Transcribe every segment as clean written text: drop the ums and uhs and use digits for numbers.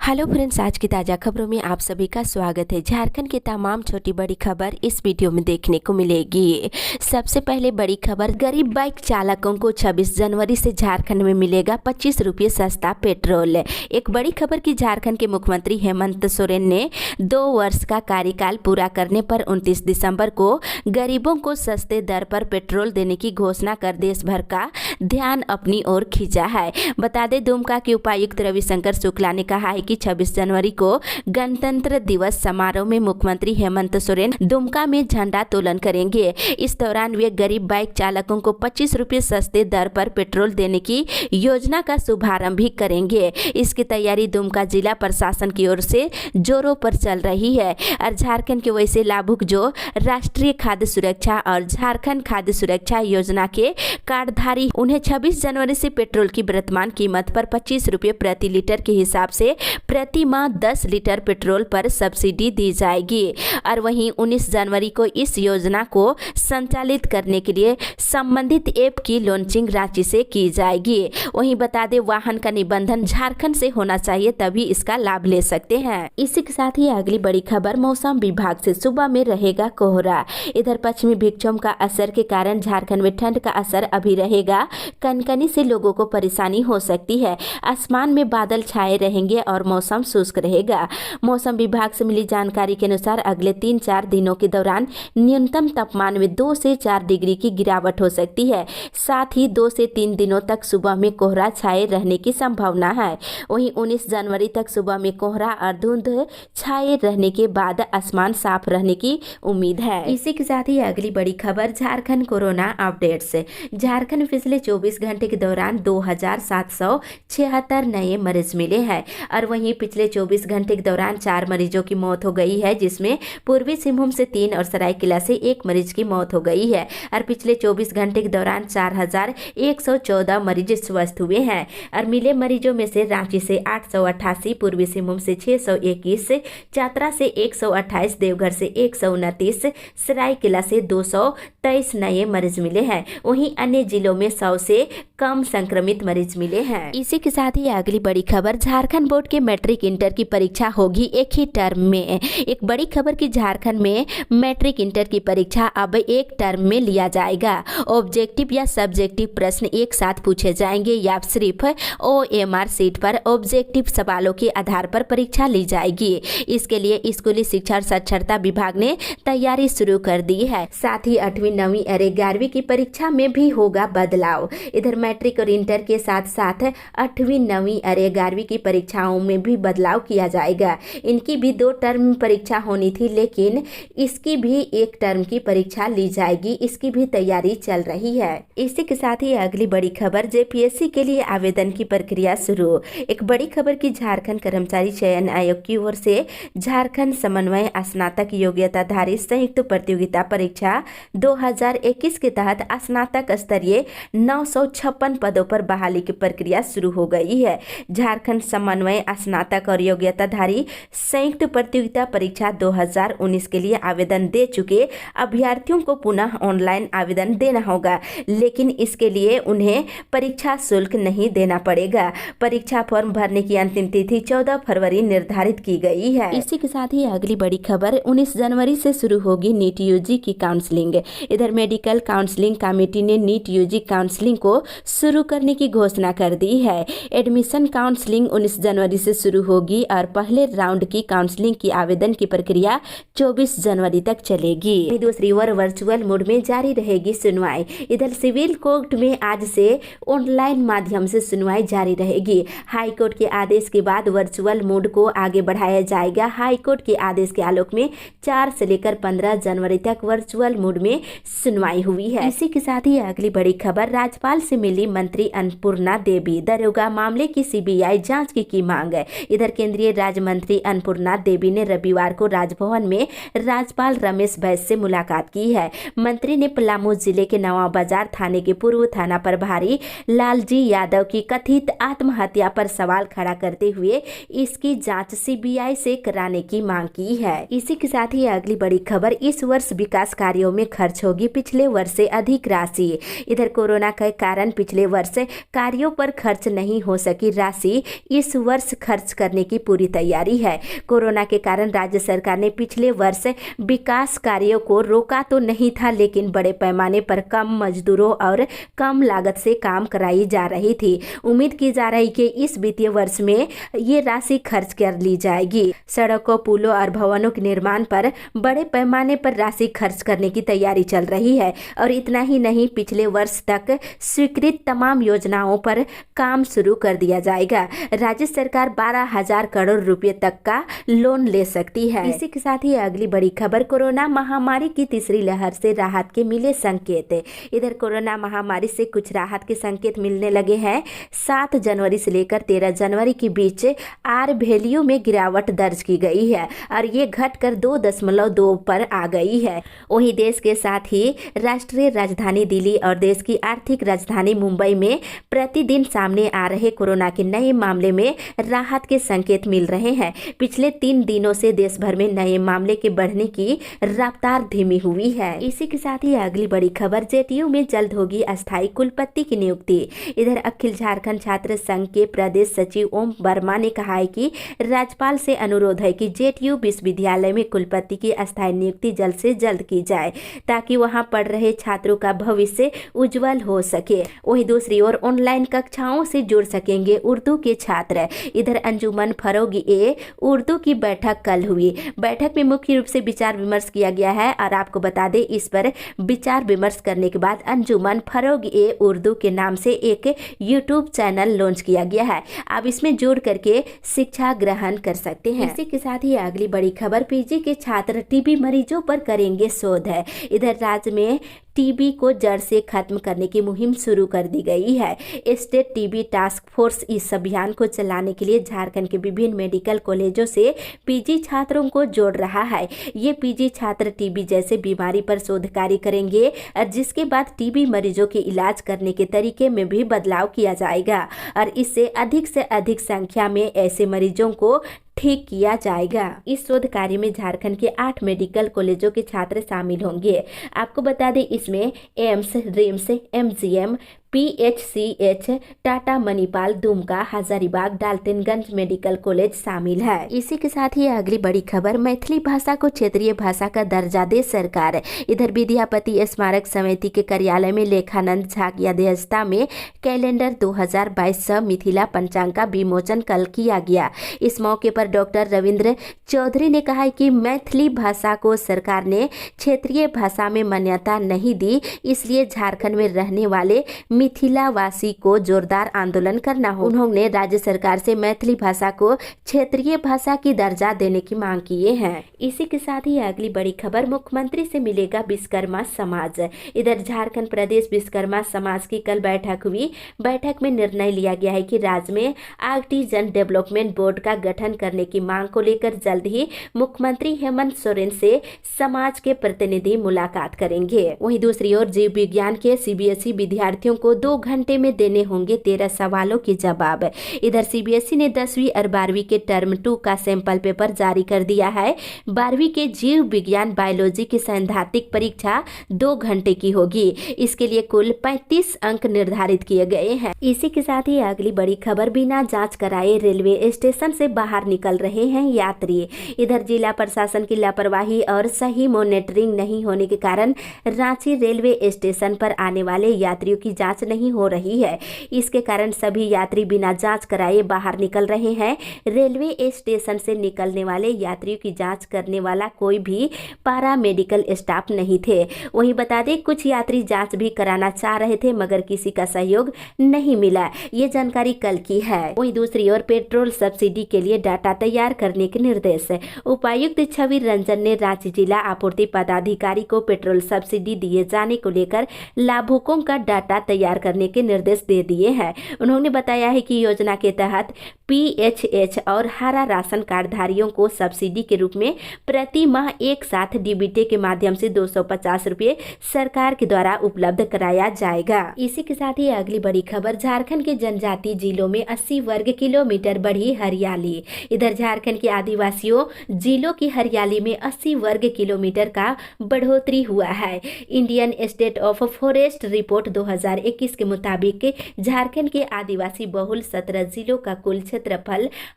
Hello friends, आज की ताज़ा खबरों में आप सभी का स्वागत है। झारखंड की तमाम छोटी बड़ी खबर इस वीडियो में देखने को मिलेगी। सबसे पहले बड़ी खबर, गरीब बाइक चालकों को 26 जनवरी से झारखंड में मिलेगा 25 रुपये सस्ता पेट्रोल। एक बड़ी खबर की झारखंड के मुख्यमंत्री हेमंत सोरेन ने 2 वर्ष का कार्यकाल पूरा करने पर 29 दिसंबर को गरीबों को सस्ते दर पर पेट्रोल देने की घोषणा कर देश भर का ध्यान अपनी ओर खींचा है। बता दें, दुमका के उपायुक्त रविशंकर शुक्ला ने कहा है कि 26 जनवरी को गणतंत्र दिवस समारोह में मुख्यमंत्री हेमंत सोरेन दुमका में झंडा तोलन करेंगे। इस दौरान वे गरीब बाइक चालकों को 25 रुपये सस्ते दर पर पेट्रोल देने की योजना का शुभारंभ भी करेंगे। इसकी तैयारी दुमका जिला प्रशासन की ओर से जोरों पर चल रही है और झारखंड के वैसे लाभुक जो राष्ट्रीय खाद्य सुरक्षा और झारखंड खाद्य सुरक्षा योजना के कार्डधारी, उन्हें 26 जनवरी से पेट्रोल की वर्तमान कीमत पर 25 रुपये प्रति लीटर के हिसाब से प्रति माह 10 लीटर पेट्रोल पर सब्सिडी दी जाएगी। और वहीं 19 जनवरी को इस योजना को संचालित करने के लिए संबंधित ऐप की लॉन्चिंग रांची से की जाएगी। वहीं बता दें, वाहन का निबंधन झारखंड से होना चाहिए, तभी इसका लाभ ले सकते हैं। इसी के साथ ही अगली बड़ी खबर, मौसम विभाग से सुबह में रहेगा कोहरा। इधर पश्चिमी विक्षोभ का असर के कारण झारखंड में ठंड का असर अभी रहेगा। कनकनी से लोगों को परेशानी हो सकती है। आसमान में बादल छाए रहेंगे और मौसम शुष्क रहेगा। मौसम विभाग से मिली जानकारी के अनुसार अगले 3-4 दिनों के दौरान न्यूनतम तापमान में 2 से 4 डिग्री की गिरावट हो सकती है। साथ ही 2 से 3 दिनों तक सुबह में कोहरा छाए रहने की संभावना है। वहीं 19 जनवरी तक सुबह में कोहरा और धुंध छाए रहने के बाद आसमान साफ रहने की उम्मीद है। इसी के साथ ही अगली बड़ी खबर, झारखंड कोरोना अपडेट्स। झारखंड पिछले 24 घंटे के दौरान 2776 नए मरीज मिले हैं और वहीं पिछले 24 घंटे के दौरान 4 मरीजों की मौत हो गई है, जिसमें पूर्वी सिंहभूम से 3 और सरायकेला से 1 मरीज की मौत हो गई है। और पिछले 24 घंटे के दौरान 4114 मरीज स्वस्थ हुए हैं और मिले मरीजों में से रांची से 888, पूर्वी सिंहभूम से 621, चतरा से 128, देवघर से 129, सरायकेला से 223 नए मरीज मिले हैं। वहीं अन्य जिलों में 100 से कम संक्रमित मरीज मिले हैं। इसी के साथ ही अगली बड़ी खबर, झारखंड बोर्ड के मैट्रिक इंटर की परीक्षा होगी एक ही टर्म में। एक बड़ी खबर की झारखंड में मैट्रिक इंटर की परीक्षा अब एक टर्म में लिया जाएगा। ऑब्जेक्टिव या सब्जेक्टिव प्रश्न एक साथ पूछे जाएंगे या सिर्फ OMR सीट पर ऑब्जेक्टिव सवालों के आधार पर परीक्षा ली जाएगी। इसके लिए स्कूली शिक्षा और साक्षरता विभाग ने तैयारी शुरू कर दी है। साथ ही 8वीं 9वीं और 11वीं की परीक्षा में भी होगा बदलाव। इधर मैट्रिक और इंटर के साथ साथ 8वीं 9वीं और 11वीं की परीक्षाओं में भी बदलाव किया जाएगा। इनकी भी 2 टर्म परीक्षा होनी थी, लेकिन इसकी भी 1 टर्म की परीक्षा ली जाएगी। इसकी भी तैयारी चल रही है। इसी के साथ ही अगली बड़ी खबर, JPSC के लिए आवेदन की प्रक्रिया शुरू। एक बड़ी खबर की झारखंड कर्मचारी चयन आयोग की ओर से झारखंड समन्वय स्नातक योग्यताधारी संयुक्त प्रतियोगिता परीक्षा 2021 के तहत स्नातक स्तरीय 956 पदों पर बहाली की प्रक्रिया शुरू हो गई है। झारखंड समन्वय स्नातक और योग्यताधारी संयुक्त प्रतियोगिता परीक्षा 2019 के लिए आवेदन दे चुके अभ्यर्थियों को पुनः ऑनलाइन आवेदन देना होगा, लेकिन इसके लिए उन्हें परीक्षा शुल्क नहीं देना पड़ेगा। परीक्षा फॉर्म भरने की अंतिम तिथि 14 फरवरी निर्धारित की गई है। इसी के साथ ही अगली बड़ी खबर, 19 जनवरी से शुरू होगी नीट UG की काउंसलिंग। इधर मेडिकल काउंसलिंग कमेटी ने नीट UG काउंसलिंग को शुरू करने की घोषणा कर दी है। एडमिशन काउंसलिंग 19 जनवरी से शुरू होगी और पहले राउंड की काउंसलिंग की आवेदन की प्रक्रिया 24 जनवरी तक चलेगी। दूसरी ओर वर्चुअल मोड में जारी रहेगी सुनवाई। इधर सिविल कोर्ट में आज से ऑनलाइन माध्यम से सुनवाई जारी रहेगी। हाई कोर्ट के आदेश के बाद वर्चुअल मोड को आगे बढ़ाया जाएगा। हाई कोर्ट के आदेश के आलोक में 4 से लेकर 15 जनवरी तक वर्चुअल मोड में सुनवाई हुई है। इसी के साथ ही अगली बड़ी खबर, राज्यपाल से मिली मंत्री अन्नपूर्णा देवी, दरोगा मामले की CBI जांच की मांग है। इधर केंद्रीय राज्य मंत्री अन्नपूर्णा देवी ने रविवार को राजभवन में राज्यपाल रमेश बैस से मुलाकात की है। मंत्री ने पलामू जिले के नवा बाजार थाने के पूर्व थाना प्रभारी लालजी यादव की कथित आत्महत्या पर सवाल खड़ा करते हुए इसकी जांच CBI से कराने की मांग की है। इसी के साथ ही अगली बड़ी खबर, इस वर्ष विकास कार्यों में खर्च होगी पिछले वर्ष से अधिक राशि। इधर कोरोना के कारण पिछले वर्ष कार्यों पर खर्च नहीं हो सकी राशि इस वर्ष खर्च करने की पूरी तैयारी है। कोरोना के कारण राज्य सरकार ने पिछले वर्ष विकास कार्यों को रोका तो नहीं था, लेकिन बड़े पैमाने पर कम मजदूरों और कम लागत से काम कराई जा रही थी। उम्मीद की जा रही कि इस वित्तीय वर्ष में ये राशि खर्च कर ली जाएगी। सड़कों, पुलों और भवनों के निर्माण पर बड़े पैमाने पर राशि खर्च करने की तैयारी चल रही है। और इतना ही नहीं, पिछले वर्ष तक स्वीकृत तमाम योजनाओं पर काम शुरू कर दिया जाएगा। राज्य सरकार 12,000 करोड़ रुपए तक का लोन ले सकती है। इसी के साथ ही अगली बड़ी खबर, कोरोना महामारी की तीसरी लहर से राहत के मिले संकेत। इधर कोरोना महामारी से कुछ राहत के संकेत मिलने लगे हैं। 7 जनवरी से लेकर 13 जनवरी के बीच आर वैल्यू में गिरावट दर्ज की गई है और ये घटकर 2.2 पर आ गई है। वहीं देश के साथ ही राष्ट्रीय राजधानी दिल्ली और देश की आर्थिक राजधानी मुंबई में प्रतिदिन सामने आ रहे कोरोना के नए मामले में राहत के संकेत मिल रहे हैं। पिछले 3 दिनों से देश भर में नए मामले के बढ़ने की रफ्तार धीमी हुई है। इसी के साथ ही अगली बड़ी खबर, जेटीयू में जल्द होगी अस्थायी कुलपति की नियुक्ति। इधर अखिल झारखंड छात्र संघ के प्रदेश सचिव ओम वर्मा ने कहा है कि राज्यपाल से अनुरोध है कि जेटीयू विश्वविद्यालय में कुलपति की अस्थायी नियुक्ति जल्द से जल्द की जाए ताकि वहां पढ़ रहे छात्रों का भविष्य उज्जवल हो सके। वहीं दूसरी ओर ऑनलाइन कक्षाओं से जुड़ सकेंगे उर्दू के छात्र। इधर अंजुमन फरोग-ए उर्दू की बैठक कल हुई। बैठक में मुख्य रूप से विचार विमर्श किया गया है और आपको बता दें, इस पर विचार विमर्श करने के बाद अंजुमन फरोग-ए उर्दू के नाम से एक यूट्यूब चैनल लॉन्च किया गया है। आप इसमें जुड़ करके शिक्षा ग्रहण कर सकते हैं। इसी के साथ ही अगली बड़ी खबर, पीजी के छात्र टीबी मरीजों पर करेंगे शोध। इधर राज्य में टीबी को जड़ से खत्म करने की मुहिम शुरू कर दी गई है। स्टेट टीबी टास्क फोर्स इस अभियान को चलाने के लिए झारखंड के विभिन्न मेडिकल कॉलेजों से पीजी छात्रों को जोड़ रहा है। ये पीजी छात्र टीबी जैसे बीमारी पर शोध कार्य करेंगे और जिसके बाद टीबी मरीजों के इलाज करने के तरीके में भी बदलाव किया जाएगा और इससे से अधिक संख्या में ऐसे मरीजों को ठीक किया जाएगा। इस शोध कार्य में झारखंड के 8 मेडिकल कॉलेजों के छात्र शामिल होंगे। आपको बता दें, इसमें AIIMS, RIMS, MGM, PHCH, Tata, Manipal, Dumka, Hazaribagh, Daltonganj medical college शामिल है। इसी के साथ ही अगली बड़ी खबर, मैथिली भाषा को क्षेत्रीय भाषा का दर्जा दे सरकार। इधर विद्यापति स्मारक समिति के कार्यालय में लेखानंद झा की अध्यक्षता में कैलेंडर 2022 मिथिला पंचांग का विमोचन कल किया गया। इस मौके पर डॉक्टर रविंद्र चौधरी ने कहा कि मैथिली भाषा को सरकार ने क्षेत्रीय भाषा में मान्यता नहीं दी, इसलिए झारखंड में रहने वाले मिथिलावासी को जोरदार आंदोलन करना हो। उन्होंने राज्य सरकार से मैथिली भाषा को क्षेत्रीय भाषा की दर्जा देने की मांग किए हैं। इसी के साथ ही अगली बड़ी खबर, मुख्यमंत्री से मिलेगा विश्वकर्मा समाज। इधर झारखंड प्रदेश विश्वकर्मा समाज की कल बैठक हुई। बैठक में निर्णय लिया गया है कि राज्य में आर्टिजन डेवलपमेंट बोर्ड का गठन करने की मांग को लेकर जल्द ही मुख्यमंत्री हेमंत सोरेन से समाज के प्रतिनिधि मुलाकात करेंगे। वहीं दूसरी ओर जीव विज्ञान के सीबीएसई विद्यार्थियों को 2 घंटे में देने होंगे 13 सवालों के जवाब। इधर सीबीएसई ने 10वीं और 12वीं के टर्म 2 का सैंपल पेपर जारी कर दिया है। 12वीं के जीव विज्ञान बायोलॉजी की सैद्धांतिक परीक्षा 2 घंटे की होगी। इसके लिए कुल 35 अंक निर्धारित किए गए हैं। इसी के साथ ही अगली बड़ी खबर, बिना जांच कराए रेलवे स्टेशन से बाहर निकल रहे हैं यात्री। इधर जिला प्रशासन की लापरवाही और सही मॉनिटरिंग नहीं होने के कारण रांची रेलवे स्टेशन पर आने वाले यात्रियों की जांच नहीं हो रही है। इसके कारण सभी यात्री बिना जांच कराए बाहर निकल रहे हैं। रेलवे स्टेशन से निकलने वाले यात्रियों की जांच करने वाला कोई भी पारा मेडिकल स्टाफ नहीं थे। वहीं बता दें, कुछ यात्री जांच भी कराना चाह रहे थे मगर किसी का सहयोग नहीं मिला। ये जानकारी कल की है। वहीं दूसरी ओर पेट्रोल सब्सिडी के लिए डाटा तैयार करने के निर्देश। उपायुक्त छवि रंजन ने रांची जिला आपूर्ति पदाधिकारी को पेट्रोल सब्सिडी दिए जाने को लेकर लाभुकों का डाटा तैयार तैयार करने के निर्देश दे दिए हैं। उन्होंने बताया है कि योजना के तहत PHH और हरा राशन कार्डधारियों को सब्सिडी के रूप में प्रति माह एक साथ DBT के माध्यम से 250 रुपये सरकार के द्वारा उपलब्ध कराया जाएगा। इसी के साथ ही अगली बड़ी खबर, झारखंड के जनजातीय जिलों में 80 वर्ग किलोमीटर बढ़ी हरियाली। इधर झारखंड के आदिवासियों जिलों की हरियाली में 80 वर्ग किलोमीटर का बढ़ोतरी हुआ है। Indian state of forest report 2021 के मुताबिक झारखंड के आदिवासी बहुल 17 जिलों का कुल क्षेत्रफल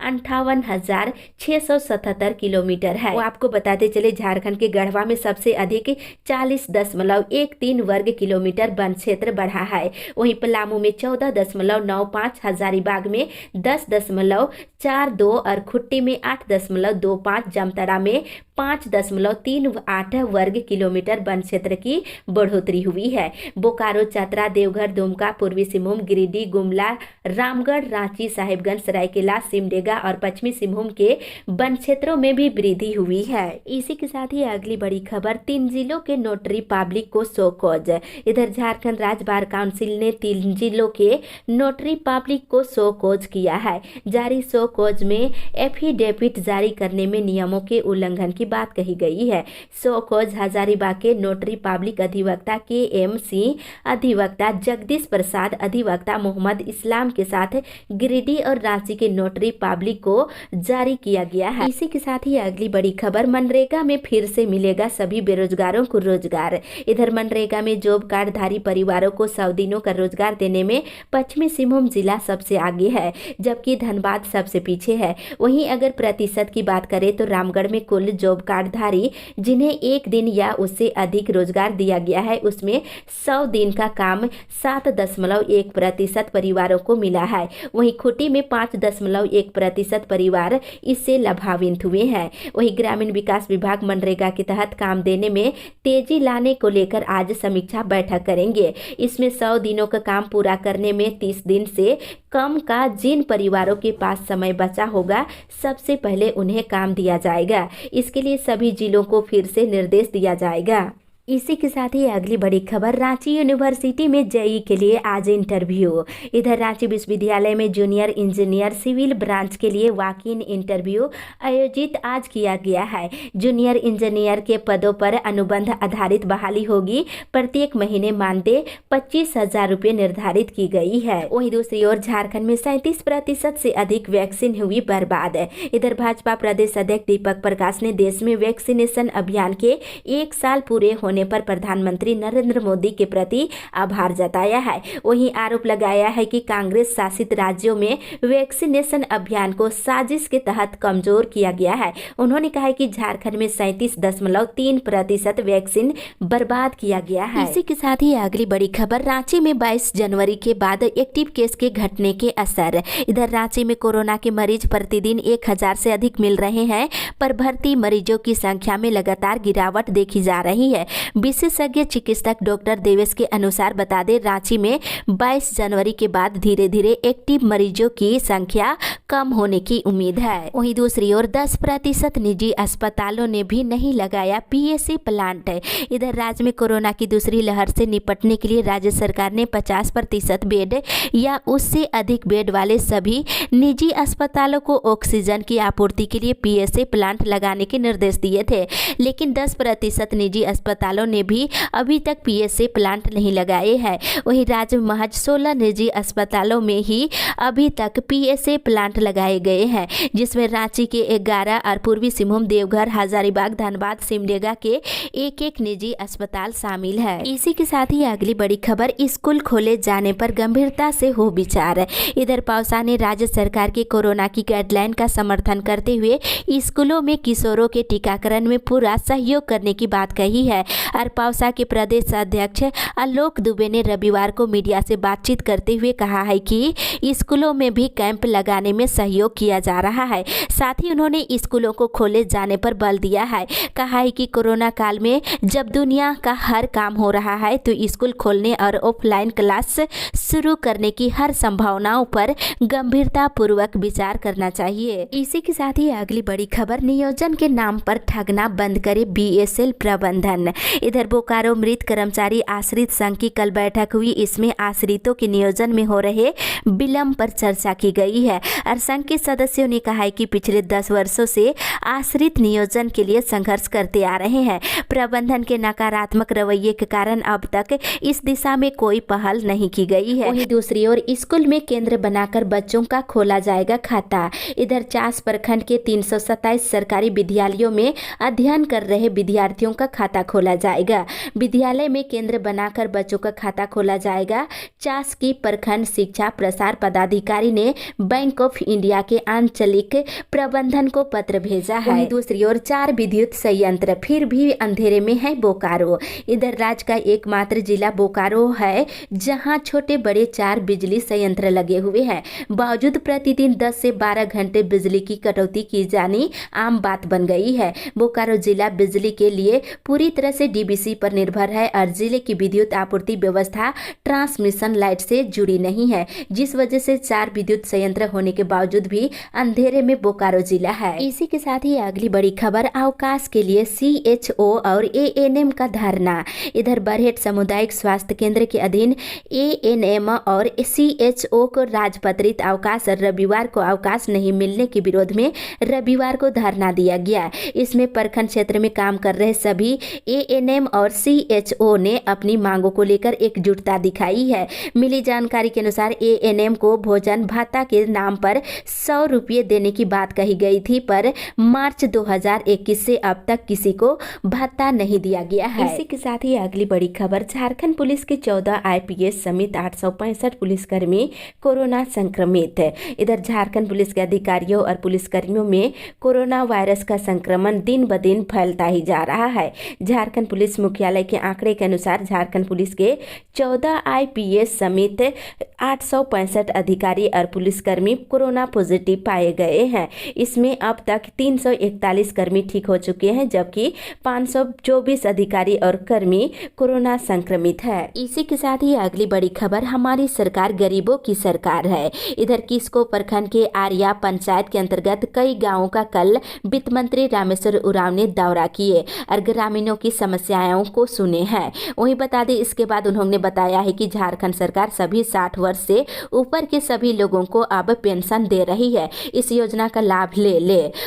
58,677 किलोमीटर है। वो आपको बताते चले, झारखंड के गढ़वा में सबसे अधिक 40.13 वर्ग किलोमीटर वन क्षेत्र बढ़ा है। वहीं पलामू में 14.95, हजारीबाग में 10.42 और खुट्टी में 8.25, जामताड़ा में 5.38 वर्ग किलोमीटर वन क्षेत्र की बढ़ोतरी हुई है। बोकारो, चतरा, देवघर, दुमका, पूर्वी सिंहभूम, गिरिडीह, गुमला, रामगढ़, रांची, साहिबगंज, सरायकेला, सिमडेगा और पश्चिमी सिंहभूम के वन क्षेत्रों में भी वृद्धि हुई है। इसी के साथ ही अगली बड़ी खबर, 3 जिलों के नोटरी पब्लिक को शो कॉज। इधर झारखंड राज्य बार काउंसिल ने 3 जिलों के नोटरी पब्लिक को शो कॉज किया है। जारी शो कॉज में एफिडेविट जारी करने में नियमों के उल्लंघन की बात कही गई है। शो कॉज हजारीबाग के नोटरी पब्लिक अधिवक्ता KM सिंह, अधिवक्ता जगदीश प्रसाद, अधिवक्ता मोहम्मद इस्लाम के साथ गिरिडीह और रांची के नोटरी पब्लिक को जारी किया गया है। इसी के साथ ही अगली बड़ी खबर, मनरेगा में फिर से मिलेगा सभी बेरोजगारों को रोजगार। इधर मनरेगा में जॉब कार्डधारी परिवारों को 100 दिनों का रोजगार देने में पश्चिमी सिंहभूम जिला सबसे आगे है, जबकि धनबाद सबसे पीछे है। वहीं अगर प्रतिशत की बात करें तो रामगढ़ में कुल जॉब कार्डधारी जिन्हें 1 दिन या उससे अधिक रोजगार दिया गया है, उसमें 100 दिन का काम 7.1% परिवारों को मिला है। वहीं खूंटी में 5.1% परिवार इससे लाभान्वित हुए हैं। वहीं ग्रामीण विकास विभाग मनरेगा के तहत काम देने में तेजी लाने को लेकर आज समीक्षा बैठक करेंगे। इसमें 100 दिनों का काम पूरा करने में 30 दिन से कम का जिन परिवारों के पास समय बचा होगा, सबसे पहले उन्हें काम दिया जाएगा। इसके लिए सभी जिलों को फिर से निर्देश दिया जाएगा। इसी के साथ ही अगली बड़ी खबर, रांची यूनिवर्सिटी में जेईई के लिए आज इंटरव्यू। इधर रांची विश्वविद्यालय में जूनियर इंजीनियर सिविल ब्रांच के लिए वॉक इन इंटरव्यू आयोजित आज किया गया है। जूनियर इंजीनियर के पदों पर अनुबंध आधारित बहाली होगी। प्रत्येक महीने मानदेय 25,000 रुपये निर्धारित की गई है। वहीं दूसरी ओर झारखंड में 37% से अधिक वैक्सीन हुई बर्बाद। इधर भाजपा प्रदेश अध्यक्ष दीपक प्रकाश ने देश में वैक्सीनेशन अभियान के 1 साल पूरे होने पर प्रधानमंत्री नरेंद्र मोदी के प्रति आभार जताया है। वहीं आरोप लगाया है कि कांग्रेस शासित राज्यों में वैक्सीनेशन अभियान को साजिश के तहत कमजोर किया गया है। उन्होंने कहा कि झारखंड में 37.3% वैक्सीन बर्बाद किया गया है। इसी के साथ ही अगली बड़ी खबर, रांची में 22 जनवरी के बाद एक्टिव केस के घटने के असर। इधर रांची में कोरोना के मरीज प्रतिदिन 1000 से अधिक मिल रहे हैं, पर भर्ती मरीजों की संख्या में लगातार गिरावट देखी जा रही है। विशेषज्ञ चिकित्सक डॉक्टर देवेश के अनुसार बता दें, रांची में 22 जनवरी के बाद धीरे धीरे एक्टिव मरीजों की संख्या कम होने की उम्मीद है। वहीं दूसरी ओर 10% निजी अस्पतालों ने भी नहीं लगाया PSA प्लांट। इधर राज्य में कोरोना की दूसरी लहर से निपटने के लिए राज्य सरकार ने 50% बेड या उससे अधिक बेड वाले सभी निजी अस्पतालों को ऑक्सीजन की आपूर्ति के लिए PSA प्लांट लगाने के निर्देश दिए थे, लेकिन 10% निजी अस्पतालों ने भी अभी तक PSA प्लांट नहीं लगाए हैं। वहीं राज्य में महज 16 निजी अस्पतालों में ही अभी तक PSA प्लांट लगाए गए हैं, जिसमें रांची के 11 और पूर्वी सिंहभूम, देवघर, हजारीबाग, धनबाद, सिमडेगा के एक निजी अस्पताल शामिल है। इसी के साथ ही अगली बड़ी खबर, स्कूल खोले जाने पर गंभीरता से हो विचार। इधर पावसा ने राज्य सरकार की कोरोना की गाइडलाइन का समर्थन करते हुए स्कूलों में किशोरों के टीकाकरण में पूरा सहयोग करने की बात कही है। और पावसा के प्रदेश अध्यक्ष आलोक दुबे ने रविवार को मीडिया से बातचीत करते हुए कहा है कि स्कूलों में भी कैंप लगाने में सहयोग किया जा रहा है। साथ ही उन्होंने स्कूलों को खोले जाने पर बल दिया है। कहा है कि कोरोना काल में जब दुनिया का हर काम हो रहा है तो स्कूल खोलने और ऑफलाइन क्लास शुरू करने की हर संभावनाओं पर गंभीरता पूर्वक विचार करना चाहिए। इसी के साथ ही अगली बड़ी खबर, नियोजन के नाम पर ठगना बंद करे BSL प्रबंधन। इधर बोकारो मृत कर्मचारी आश्रित संघ की कल बैठक हुई। इसमें आश्रितों के नियोजन में हो रहे विलंब पर चर्चा की गई है और संघ के सदस्यों ने कहा है कि पिछले 10 वर्षों से आश्रित नियोजन के लिए संघर्ष करते आ रहे हैं। प्रबंधन के नकारात्मक रवैये के कारण अब तक इस दिशा में कोई पहल नहीं की गई है। वहीं दूसरी ओर स्कूल में केंद्र बनाकर बच्चों का खोला जाएगा खाता। इधर चास प्रखंड के 327 सरकारी विद्यालयों में अध्ययन कर रहे विद्यार्थियों का खाता खोला जाएगा। विद्यालय में केंद्र बनाकर बच्चों का खाता खोला जाएगा। चास की प्रखंड शिक्षा प्रसार पदाधिकारी ने बैंक ऑफ इंडिया के आंचलिक प्रबंधन को पत्र भेजा है। दूसरी ओर 4 विद्युत संयंत्र फिर भी अंधेरे में है बोकारो। इधर राज्य का एकमात्र जिला बोकारो है जहां छोटे बड़े 4 बिजली संयंत्र लगे हुए हैं। बावजूद प्रतिदिन 10 से 12 घंटे बिजली की कटौती की जानी आम बात बन गई है। बोकारो जिला बिजली के लिए पूरी तरह से डीबीसी पर निर्भर है और जिले की विद्युत आपूर्ति व्यवस्था ट्रांसमिशन लाइट से जुड़ी नहीं है, जिस वजह से 4 विद्युत संयंत्र होने के बावजूद भी अंधेरे में बोकारो जिला है। इसी के साथ ही अगली बड़ी खबर, अवकाश के लिए सीएचओ और एएनएम का धरना। इधर बरहेट सामुदायिक स्वास्थ्य केंद्र के अधीन एएनएम और सीएचओ को राजपत्रित अवकाश और रविवार को अवकाश नहीं मिलने के विरोध में रविवार को धरना दिया गया। इसमें प्रखंड क्षेत्र में काम कर रहे सभी एएनएम और सीएचओ ने अपनी मांगों को लेकर एकजुटता दिखाई है। मिली जानकारी के अनुसार एएनएम को भोजन भत्ता के नाम पर 100 रुपये देने की बात कही गई थी, पर मार्च 2021 से अब तक किसी को भत्ता नहीं दिया गया है। इसी के साथ ही अगली बड़ी खबर, झारखंड पुलिस के 14 आईपीएस समेत 865 पुलिसकर्मी कोरोना संक्रमित। इधर झारखंड पुलिस के अधिकारियों और पुलिसकर्मियों में कोरोना वायरस का संक्रमण दिन ब दिन फैलता ही जा रहा है। झारखंड पुलिस मुख्यालय के आंकड़े के अनुसार झारखंड पुलिस के 14 आईपीएस समेत 865 अधिकारी और पुलिसकर्मी कोरोना पॉजिटिव पाए गए हैं। इसमें अब तक 341 कर्मी ठीक हो चुके हैं, जबकि 524 अधिकारी और कर्मी कोरोना संक्रमित है। इसी के साथ ही अगली बड़ी खबर, हमारी सरकार गरीबों की सरकार है। इधर किस्को प्रखंड के आर्या पंचायत के अंतर्गत कई गांवों का कल वित्त मंत्री रामेश्वर उरांव ने दौरा किए और ग्रामीणों की समस्याओं को सुने हैं। वहीं बता दें, इसके बाद उन्होंने बताया है कि झारखंड सरकार सभी 60 वर्ष से ऊपर के सभी लोगों को अब पेंशन दे रही है। इस योजना का लाभ ले।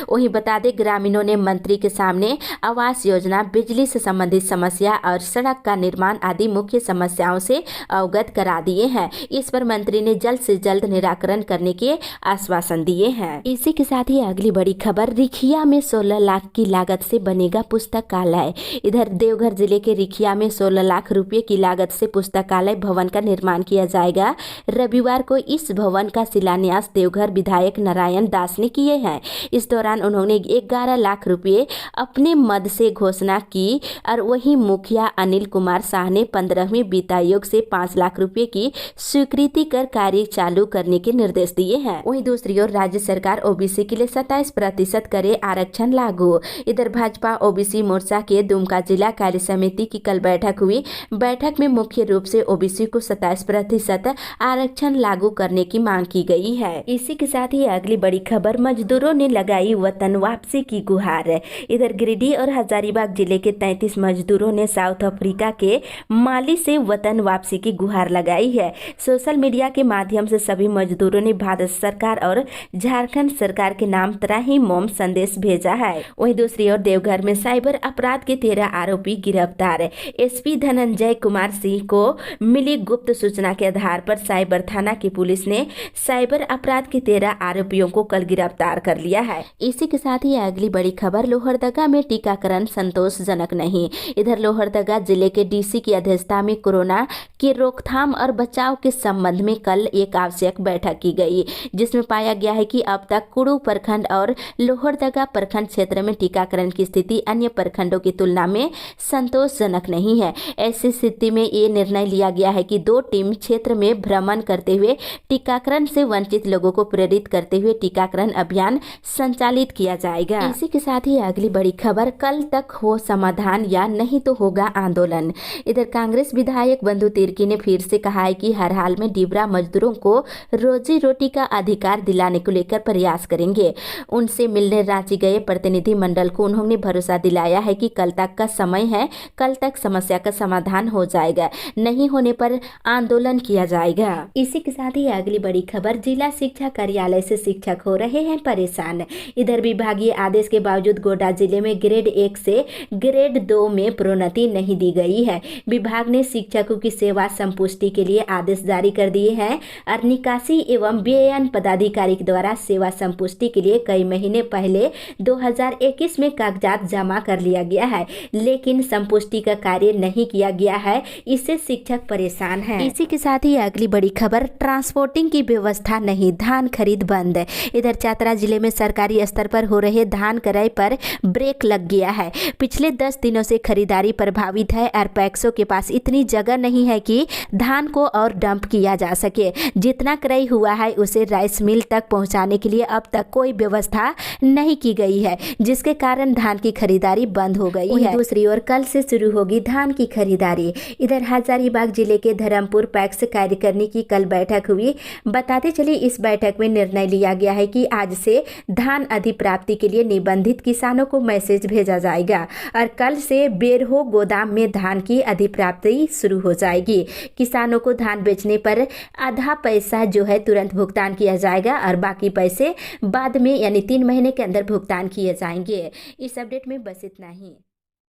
वहीं बता दें, ग्रामीणों ने मंत्री के सामने आवास योजना, बिजली से संबंधित समस्या और सड़क का निर्माण आदि मुख्य समस्याओं से अवगत करा दिए हैं। इस पर मंत्री ने जल्द से जल्द निराकरण करने के आश्वासन दिए हैं। इसी के साथ ही अगली बड़ी खबर, रिखिया में 16 लाख की लागत से बनेगा पुस्तकालय। इधर देवघर जिले के रिखिया में 16 लाख रुपए की लागत से पुस्तकालय भवन का निर्माण किया जाएगा। रविवार को इस भवन का शिलान्यास देवघर विधायक नारायण दास ने किए हैं। इस दौरान उन्होंने 11 लाख रुपए अपने मद से घोषणा की और वहीं मुखिया अनिल कुमार शाह ने 15वें वित्त आयोग से 5 लाख रुपए की स्वीकृति कर कार्य चालू करने के निर्देश दिए हैं। वहीं दूसरी ओर राज्य सरकार ओबीसी के लिए 27% करे आरक्षण लागू। इधर भाजपा ओबीसी मोर्चा के दुमका जिला कार्य समिति की कल बैठक हुई। बैठक में मुख्य रूप से ओबीसी को 27% आरक्षण लागू करने की मांग की गई है। इसी के साथ ही अगली बड़ी खबर, मजदूरों ने लगाई वतन वापसी की गुहार। इधर गिरिडीह और हजारीबाग जिले के 33 मजदूरों ने साउथ अफ्रीका के माली से वतन वापसी की गुहार लगाई है। सोशल मीडिया के माध्यम से सभी मजदूरों ने भारत सरकार और झारखंड सरकार के नाम त्राहिमाम संदेश भेजा है। वहीं दूसरी ओर देवघर में साइबर अपराध के 13 आरोपी गिरफ्तार। एसपी धनंजय कुमार सिंह को मिली गुप्त सूचना के आधार पर साइबर थाना की पुलिस ने साइबर अपराध के 13 आरोपियों को कल गिरफ्तार कर लिया है। इसी के साथ ही अगली बड़ी खबर, लोहरदगा में टीकाकरण संतोषजनक नहीं। इधर लोहरदगा जिले के डीसी की अध्यक्षता में कोरोना की रोकथाम और बचाव के संबंध में कल एक आवश्यक बैठक की गई, जिसमें पाया गया है कि अब तक कुड़ू प्रखंड और लोहरदगा प्रखंड क्षेत्र में टीकाकरण की स्थिति अन्य प्रखंडों की तुलना में संतोषजनक नहीं है। ऐसी स्थिति में ये निर्णय लिया गया है कि 2 टीम क्षेत्र में भ्रमण करते हुए टीकाकरण से वंचित लोगों को प्रेरित करते हुए टीकाकरण अभियान संचालित किया जाएगा। इसी के साथ ही अगली बड़ी खबर, कल तक हो समाधान या नहीं तो होगा आंदोलन। इधर कांग्रेस विधायक बंधु तिर्की ने फिर से कहा है कि हर हाल में डिबरा मजदूरों को रोजी रोटी का अधिकार दिलाने को लेकर प्रयास करेंगे। उनसे मिलने रांची गए प्रतिनिधि मंडल को उन्होंने भरोसा दिलाया है कि कल तक का समय समय है, कल तक समस्या का समाधान हो जाएगा, नहीं होने पर आंदोलन किया जाएगा। इसी के साथ ही अगली बड़ी खबर, जिला शिक्षा कार्यालय से शिक्षक हो रहे हैं परेशान। इधर विभागीय आदेश के बावजूद गोड्डा जिले में ग्रेड 1 से ग्रेड 2 में प्रोन्नति नहीं दी गई है। विभाग ने शिक्षकों की सेवा संपुष्टि के लिए आदेश जारी कर दिए हैं और निकासी एवं व्ययन पदाधिकारी द्वारा सेवा संपुष्टि के लिए कई महीने पहले 2021 में कागजात जमा कर लिया गया है, लेकिन संपुष्टि का कार्य नहीं किया गया है। इससे शिक्षक परेशान हैं। इसी के साथ ही अगली बड़ी खबर, ट्रांसपोर्टिंग की व्यवस्था नहीं, धान खरीद बंद। इधर चतरा जिले में सरकारी स्तर पर हो रहे धान क्रय पर ब्रेक लग गया है। पिछले 10 दिनों से खरीदारी प्रभावित है और पैक्सों के पास इतनी जगह नहीं है कि धान को और डंप किया जा सके। जितना क्रय हुआ है उसे राइस मिल तक पहुंचाने के लिए अब तक कोई व्यवस्था नहीं की गई है, जिसके कारण धान की खरीदारी बंद हो गई है। दूसरी ओर कल से शुरू होगी धान की खरीदारी। इधर हजारीबाग जिले के धर्मपुर पैक्स कार्यकारिणी की कल बैठक हुई। बताते चले इस बैठक में निर्णय लिया गया है कि आज से धान अधिप्राप्ति के लिए निबंधित किसानों को मैसेज भेजा जाएगा और कल से बेरहो गोदाम में धान की अधिप्राप्ति शुरू हो जाएगी। किसानों को धान बेचने पर आधा पैसा जो है तुरंत भुगतान किया जाएगा और बाकी पैसे बाद में यानी 3 महीने के अंदर भुगतान किए जाएंगे। इस अपडेट में बस इतना ही।